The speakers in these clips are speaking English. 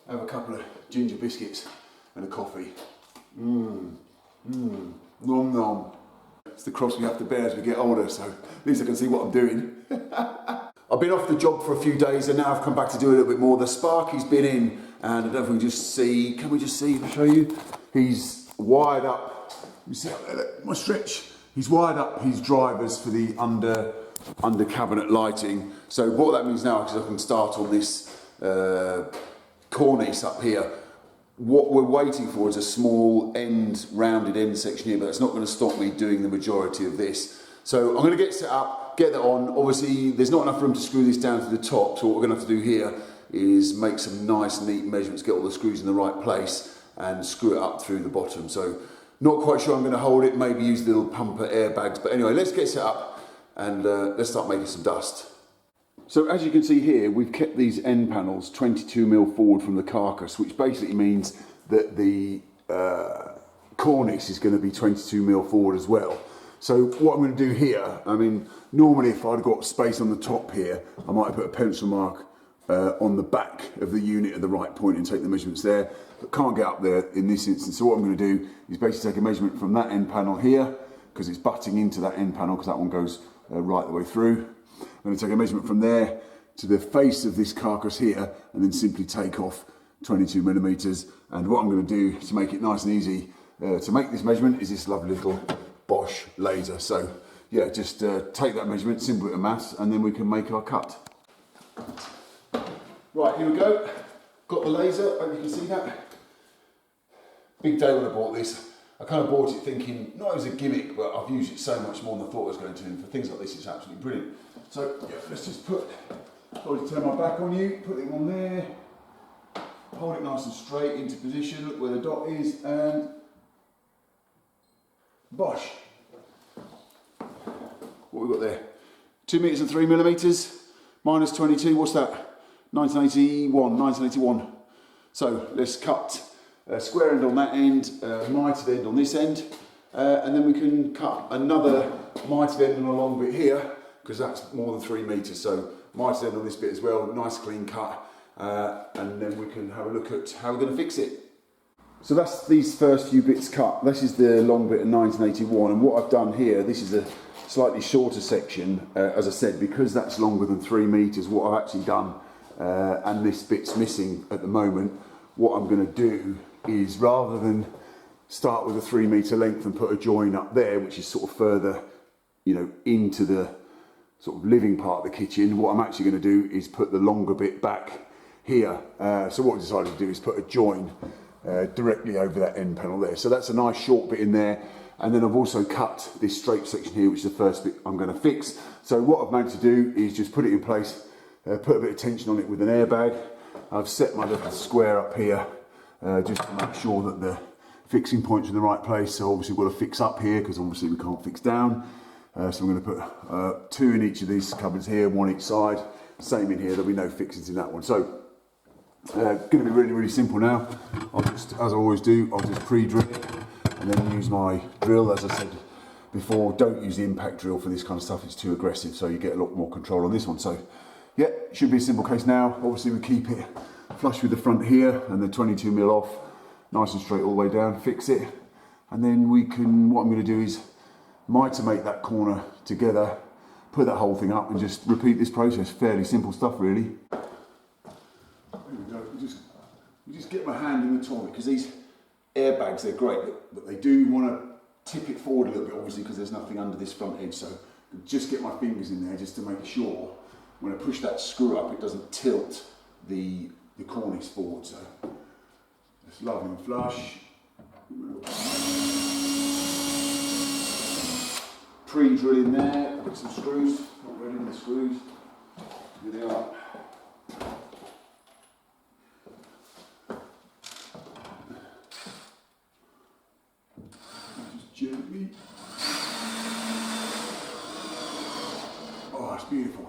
have a couple of ginger biscuits and a coffee. Nom nom. It's the cross we have to bear as we get older, so at least I can see what I'm doing. I've been off the job for a few days and now I've come back to do a little bit more. The Sparky's been in, and I don't know if we can just see, can we just see, I'll show you. He's wired up, you see up there, look, my stretch. He's wired up his drivers for the under cabinet lighting. So what that means now, because I can start on this cornice up here, what we're waiting for is a small rounded end section here, but that's not going to stop me doing the majority of this. So I'm going to get set up, get that on. Obviously, there's not enough room to screw this down to the top, so what we're going to have to do here is make some nice, neat measurements, get all the screws in the right place, and screw it up through the bottom. So not quite sure I'm going to hold it, maybe use the little pumper airbags, but anyway, let's get set up and let's start making some dust. So as you can see here, we've kept these end panels 22mm forward from the carcass, which basically means that the cornice is going to be 22mm forward as well. So what I'm going to do here, I mean, normally if I'd got space on the top here, I might put a pencil mark on the back of the unit at the right point and take the measurements there, but can't get up there in this instance. So what I'm going to do is basically take a measurement from that end panel here, because it's butting into that end panel, because that one goes right the way through. I'm going to take a measurement from there to the face of this carcass here, and then simply take off 22mm. And what I'm going to do to make it nice and easy to make this measurement is this lovely little Bosch laser. So yeah, just take that measurement, simple bit of maths, and then we can make our cut. Right, here we go. Got the laser, hope you can see that. Big day when I bought this. I kind of bought it thinking, not as a gimmick, but I've used it so much more than I thought I was going to, and for things like this it's absolutely brilliant. So yeah, let's just I'll turn my back on you, put it on there, hold it nice and straight into position, look where the dot is, and bosh. What have we got there? 2 meters and 3mm, minus 22, what's that? 1981. So let's cut a square end on that end, mitered end on this end, and then we can cut another mitered end on a long bit here, because that's more than 3 meters. So mitered end on this bit as well, nice clean cut, and then we can have a look at how we're going to fix it. So that's these first few bits cut. This is the long bit of 1981, and what I've done here, this is a slightly shorter section, as I said, because that's longer than 3 meters. What I've actually done, and this bit's missing at the moment, what I'm going to do is, rather than start with a 3 meter length and put a join up there, which is sort of further, you know, into the sort of living part of the kitchen, what I'm actually going to do is put the longer bit back here. So what I decided to do is put a join directly over that end panel there. So that's a nice short bit in there. And then I've also cut this straight section here, which is the first bit I'm going to fix. So what I've managed to do is just put it in place, put a bit of tension on it with an airbag. I've set my little square up here just to make sure that the fixing point's in the right place. So obviously we've got to fix up here, because obviously we can't fix down. So I'm going to put 2 in each of these cupboards here, 1 each side. Same in here, there'll be no fixings in that one. So going to be really, really simple now. I'll just, as I always do, I'll just pre-drill it and then use my drill. As I said before, don't use the impact drill for this kind of stuff, it's too aggressive, so you get a lot more control on this one. So yeah, should be a simple case now. Obviously we keep it flush with the front here and the 22mm off, nice and straight all the way down, fix it, and then we can, what I'm going to do is mitomate that corner together, put that whole thing up, and just repeat this process. Fairly simple stuff, really. There we go. We just get my hand in the toilet, because these airbags, they're great, but they do want to tip it forward a little bit, obviously, because there's nothing under this front edge. So just get my fingers in there just to make sure when I push that screw up, it doesn't tilt the cornice forward. So it's lovely and flush. Pre-drill in there, put some screws, not ready with the screws. Here they are. Just gently. Oh, it's beautiful.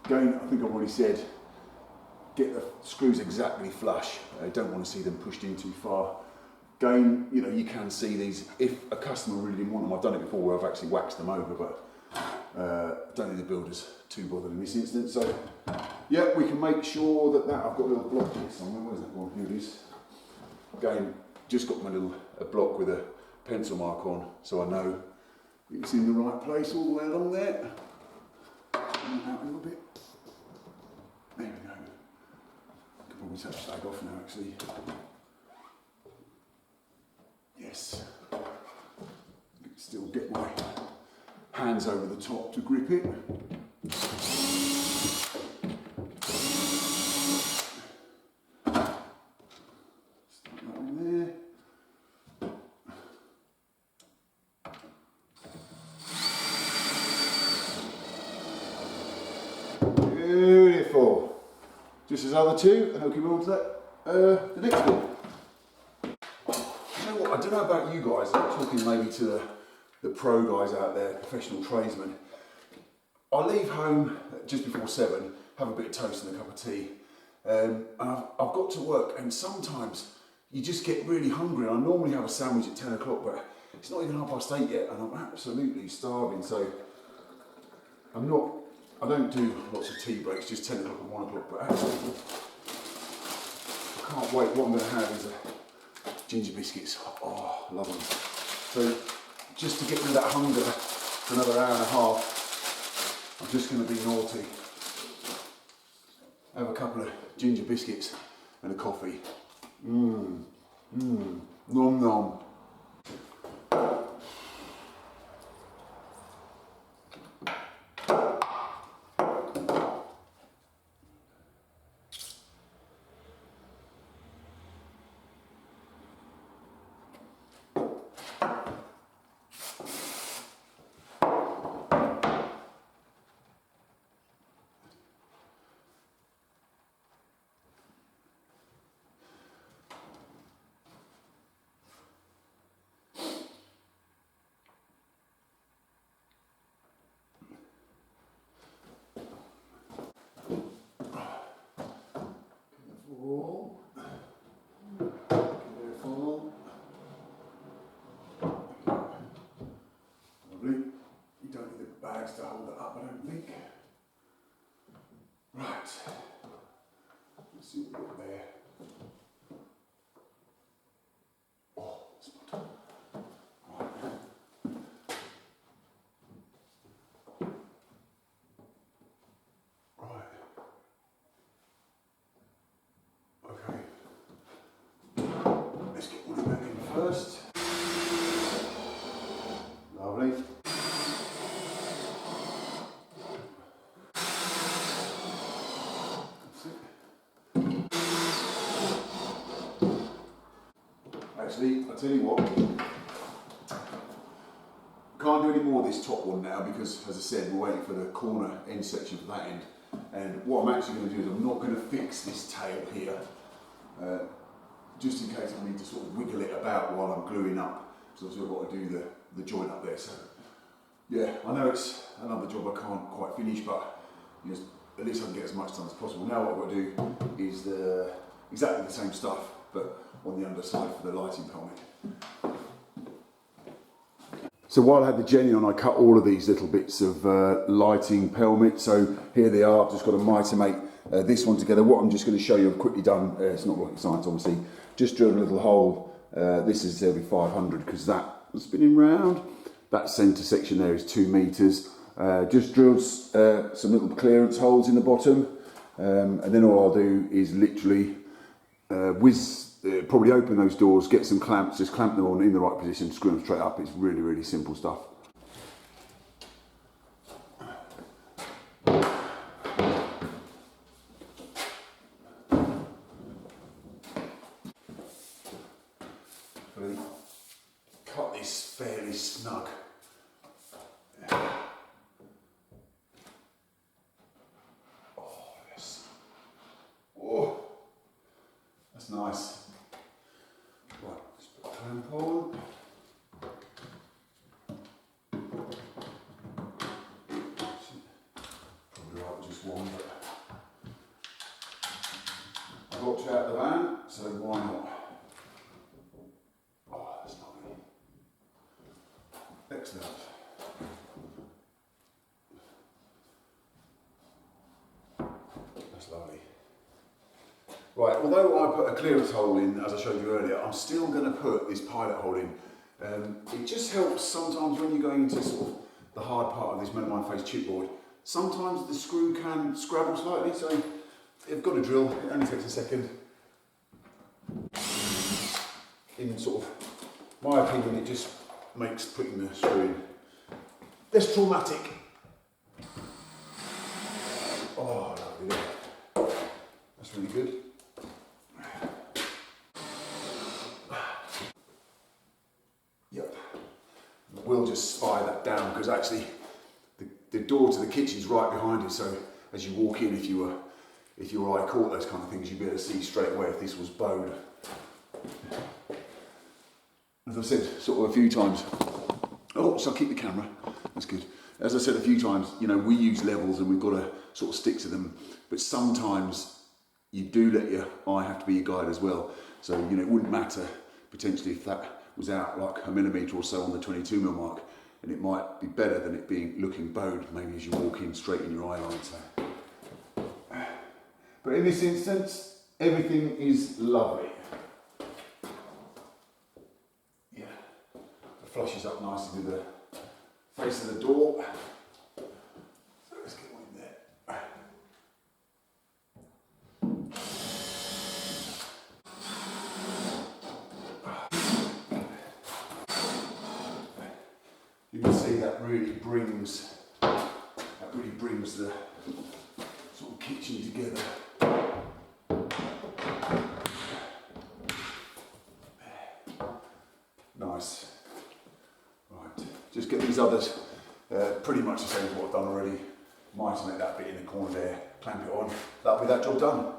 Again, I think I've already said, get the screws exactly flush. I don't want to see them pushed in too far. Again, you know, you can see these, if a customer really didn't want them, I've done it before where I've actually waxed them over, but Don't think the builder's too bothered in this instance. So yeah, we can make sure that I've got a little block here somewhere. Where's that one? Here it is. Again, just got my little block with a pencil mark on, so I know it's in the right place all the way along there. Out a little bit. There we go. I can probably touch that off now actually. Yes. Still get my hands over the top to grip it. Start that on there. Beautiful. Just as other two, and I'll give on to that. The next one. You know what? I don't know about you guys. I'm talking maybe to the pro guys out there, professional tradesmen. I leave home just before 7, have a bit of toast and a cup of tea, and I've got to work, and sometimes you just get really hungry. I normally have a sandwich at 10 o'clock, but it's not even 8:30 yet, and I'm absolutely starving. So I don't do lots of tea breaks, just 10 o'clock and 1 o'clock, but actually I can't wait. What I'm going to have is ginger biscuits. Oh, I love them. So just to get rid of that hunger for another hour and a half, I'm just going to be naughty. Have a couple of ginger biscuits and a coffee. Nom nom. To hold it up, I don't think. Right. Let's see what we've got there. Oh, spot. Right. Right. Okay. Let's get one back in first. Lovely. Actually, I'll tell you what, can't do any more of this top one now because, as I said, we're waiting for the corner end section for that end. And what I'm actually going to do is I'm not going to fix this tail here, just in case I need to sort of wiggle it about while I'm gluing up. So I've still got to do the joint up there. So yeah, I know it's another job I can't quite finish, but you know, at least I can get as much done as possible. Now what I've got to do is exactly the same stuff, but on the underside for the lighting pelmet. So while I had the Jenny on, I cut all of these little bits of lighting pelmet. So here they are. I've just got a mitomate this one together. What I'm just going to show you, I've quickly done, it's not rocket science obviously, just drilled a little hole. This is every 500 because that was spinning round. That centre section there is 2 meters. Just drilled some little clearance holes in the bottom. And then all I'll do is literally probably open those doors, get some clamps, just clamp them on in the right position, screw them straight up. It's really, really simple stuff. Cut this fairly snug. Oh, yes. Oh, that's nice. Right, let's put a clamp on. Probably right with just one, but I got you out of the van, so why not? Oh, that's lovely. Excellent. Right, although I put a clearance hole in, as I showed you earlier, I'm still going to put this pilot hole in. It just helps sometimes when you're going into sort of the hard part of this melamine face chipboard. Sometimes the screw can scrabble slightly, so you've got to drill. It only takes a second. In sort of my opinion, it just makes putting the screw in less traumatic. Oh, lovely there. That's really good. Yep. We'll just spy that down because actually the door to the kitchen is right behind it, so as you walk in, if your eye caught those kind of things, you'd be able to see straight away if this was bowed. As I said sort of a few times, oh, so I'll keep the camera, that's good. As I said a few times, you know, we use levels and we've got to sort of stick to them, but sometimes you do let your eye have to be your guide as well. So, you know, it wouldn't matter potentially if that was out like a millimetre or so on the 22mm mark, and it might be better than it being looking bowed maybe as you walk in straight in your eye line. So. But in this instance, everything is lovely. Yeah, it flushes up nicely with the face of the door. So let's get one in there. You can see that really brings the sort of kitchen together. Nice. Right, just get these others pretty much the same as what I've done already. Might make that bit in the corner there, clamp it on. That'll be that job done.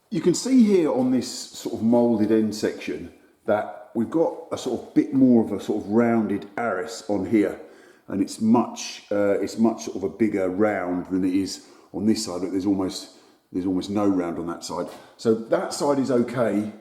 You can see here on this sort of moulded end section that we've got a sort of bit more of a sort of rounded arris on here, and it's much sort of a bigger round than it is on this side. But there's almost no round on that side. So that side is okay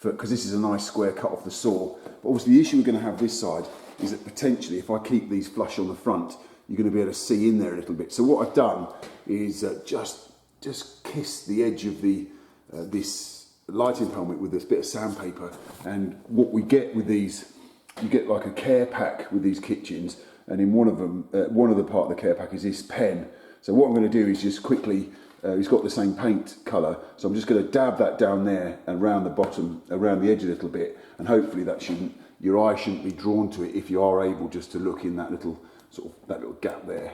because this is a nice square cut off the saw. But obviously the issue we're going to have this side is that potentially if I keep these flush on the front, you're going to be able to see in there a little bit. So what I've done is just kiss the edge of the this lighting pelmet with this bit of sandpaper, and what we get with these, you get like a care pack with these kitchens, and in one of them, one of the part of the care pack is this pen. So what I'm going to do is just quickly, it's got the same paint colour, so I'm just going to dab that down there and around the bottom, around the edge a little bit, and hopefully that your eye shouldn't be drawn to it if you are able just to look in that little that little gap there.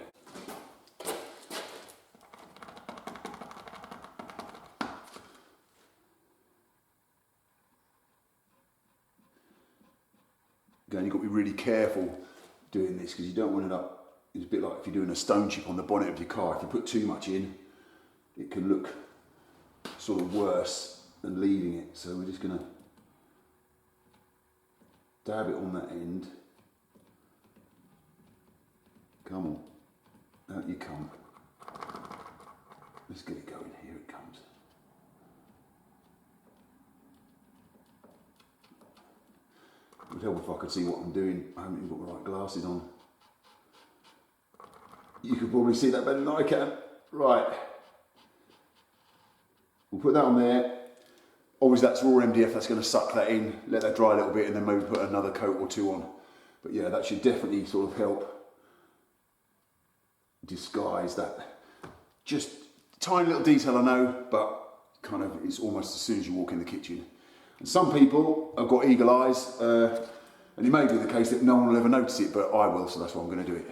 Again, you've got to be really careful doing this because you don't want it up. It's a bit like if you're doing a stone chip on the bonnet of your car. If you put too much in, it can look sort of worse than leaving it. So we're just going to dab it on that end. Come on, out you come. Let's get it going. Here it comes. It would help if I could see what I'm doing. I haven't even got the right glasses on. You could probably see that better than I can. Right. We'll put that on there. Obviously that's raw MDF, that's going to suck that in, let that dry a little bit, and then maybe put another coat or two on. But yeah, that should definitely sort of help disguise that. Just tiny little detail, I know, but kind of it's almost as soon as you walk in the kitchen. And some people have got eagle eyes, and it may be the case that no one will ever notice it, but I will, so that's why I'm going to do it.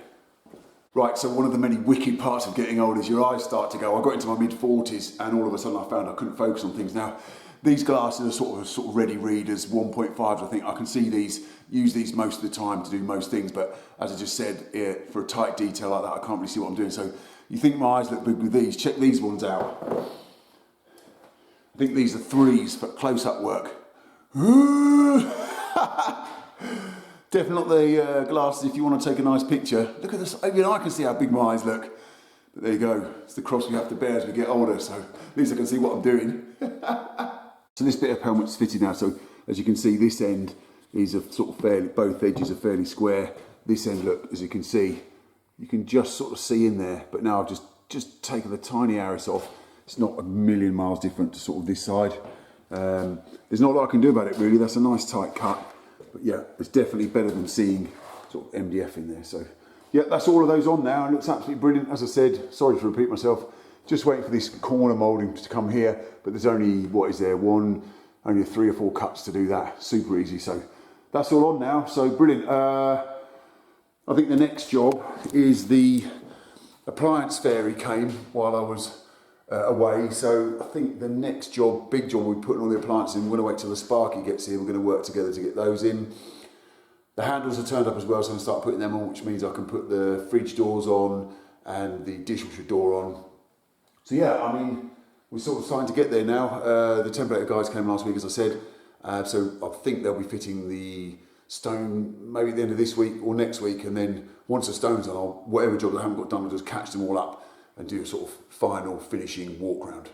Right, so one of the many wicked parts of getting old is your eyes start to go. I got into my mid-40s and all of a sudden I found I couldn't focus on things. Now, these glasses are sort of ready readers, 1.5s I think. I can see these, use these most of the time to do most things, but as I just said, for a tight detail like that, I can't really see what I'm doing. So you think my eyes look big with these, check these ones out. I think these are 3s for close-up work. Definitely not the glasses if you want to take a nice picture. Look at this, even I can see how big my eyes look. But there you go, it's the cross we have to bear as we get older, so at least I can see what I'm doing. So this bit of pelmet's fitted now, so as you can see this end is a sort of fairly, both edges are fairly square. This end, look, as you can see, you can just sort of see in there, but now I've just taken the tiny arris off. it's not a million miles different to sort of this side. There's not a lot I can do about it really. That's a nice tight cut, but yeah, it's definitely better than seeing sort of MDF in there. So yeah, that's all of those on now, and it looks absolutely brilliant. As I said, sorry to repeat myself, just waiting for this corner moulding to come here, but there's only, what is there, only 3 or 4 cuts to do that. Super easy. So that's all on now. So brilliant. I think the next job is the appliance fairy came while I was away. So I think the next job, big job, we're putting all the appliances in. We're going to wait till the Sparky gets here. We're going to work together to get those in. The handles are turned up as well, so I'm going to start putting them on, which means I can put the fridge doors on and the dishwasher door on. So yeah, I mean, we're sort of starting to get there now. The templator guys came last week, as I said. So I think they'll be fitting the stone maybe at the end of this week or next week, and then once the stone's on, whatever job I haven't got done, I'll just catch them all up and do a sort of final finishing walk round.